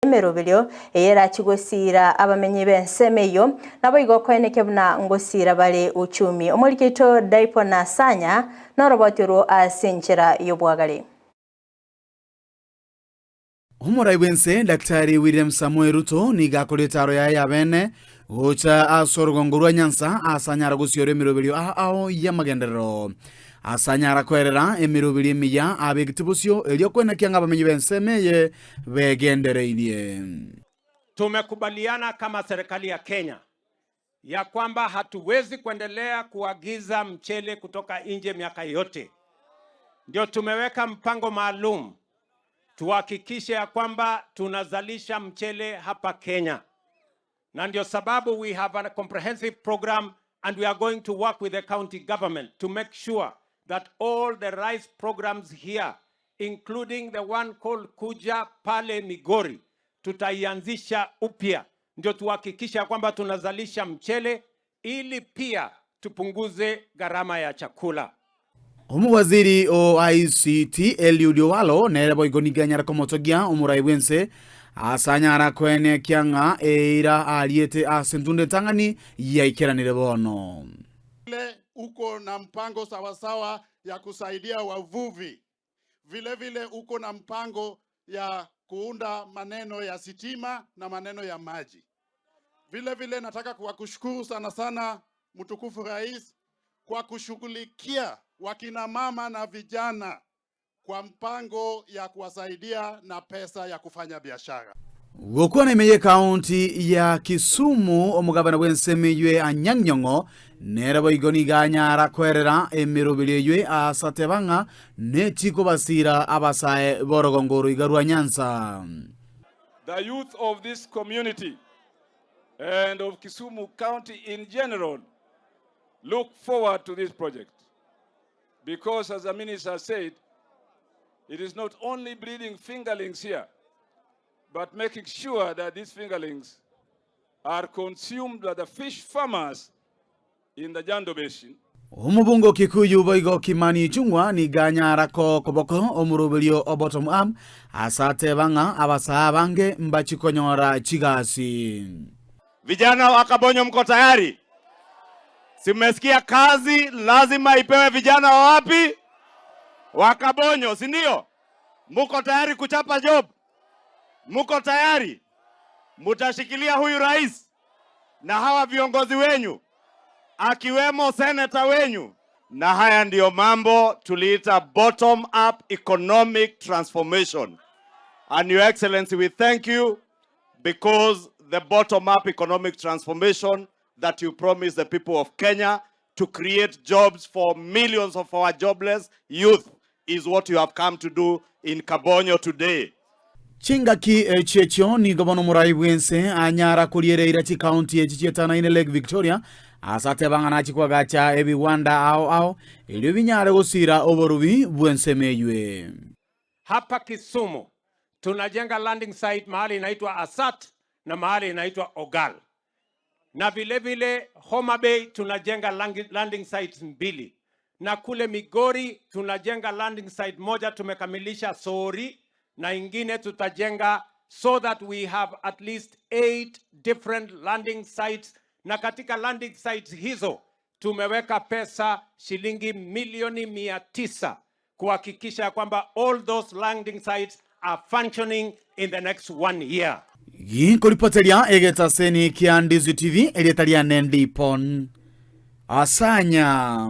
Emerobilyo eyera kigosira abamenyi b'ensemeyo nabo igokoeneke buna ngosira bale uchumi omulikito daipo na sanya norobotero asenchera yobwagale. Umurai wense Daktari William Samuel Ruto niga koletaro ya bene gocha asorogongorwa Nyanza asanyara gusiore emerobilyo ao ya magendero asanyara kwerera emerobilyo miya abegitibusyo eliokwena kyanga abamenyi b'ensemeye begendereinie. Tumekubaliana kama serikali ya Kenya ya kwamba hatuwezi kuendelea kuagiza mchele kutoka nje miaka yote. Ndio tumeweka mpango maalum tuhakikishe ya kwamba tunazalisha mchele hapa Kenya. Na ndio sababu we have a comprehensive program and we are going to work with the county government to make sure that all the rice programs here, including the one called Kuja Pale Migori, tutaianzisha upya. Ndio tuhakikisha kwamba tunazalisha mchele ili pia tupunguze gharama ya chakula. Waziri o ICT Eliud Owalo nerebo igoniganyara komotogia umurai wense asanyara kwene kyanga eira aliete asentunde tangani ya ikeranire bono. Vile uko na mpango sawasawa ya kusaidia wavuvi. Vile vile uko na mpango ya kuunda maneno ya sitima na maneno ya maji. Vile vile nataka kuwakushukuru sana mtukufu rais kwa kushughulikia wakina mama na vijana kwa mpango ya kuwasaidia na pesa ya kufanya biashara. Gokwana imeye county ya Kisumu omugabana wensemeywe anyangnyongo nerabo igoniganyara kwerera emerobilyo asatebanga netiko basira abasae borogongoro igarwa Nyanza. The youth of this community and of Kisumu County in general look forward to this project because, as the minister said, it is not only breeding fingerlings here, but making sure that these fingerlings are consumed by the fish farmers in the Jando Basin. Umubungo Kikuyu boigo Kimani Chungwa ni ganyara ko koboko omurubilyo obotom am asate banga abasa bange mbachikonyora chigasi. Vijana wa Kabonyo mko tayari? Simesikia kazi lazima ipewe vijana wa wapi? Wa Kabonyo, si ndio? Mko tayari kuchapa job? Mko tayari? Mutashikilia huyu rais na hawa viongozi wenyu akiwemo senator wenyu, na haya ndiyo mambo tuliita bottom up economic transformation. And your excellency, we thank you because the bottom up economic transformation that you promised the people of Kenya to create jobs for millions of our jobless youth is what you have come to do in Kabonyo today. Chingaki checho ni gobono murai wense anyara kuliereira chi county echichietana ine Lake Victoria asate bangana chikwa gacha ebi wanda ao ilio binyare gusira oborubi bwensemeywe. Hapa Kisumu tunajenga landing site mahali inaitwa Asat na mahali inaitwa Ogal. Na vile vile Homa Bay tunajenga landing sites mbili. Na kule Migori tunajenga landing site moja tumekamilisha Sori na ingine tutajenga so that we have at least 8 different landing sites. Na katika landing sites hizo tumeweka pesa shilingi milioni 900 kuhakikisha kwamba all those landing sites are functioning in the next 1 year. Kolipotelia egeta seni kia Ndizi TV eletalia nendi pon asanya.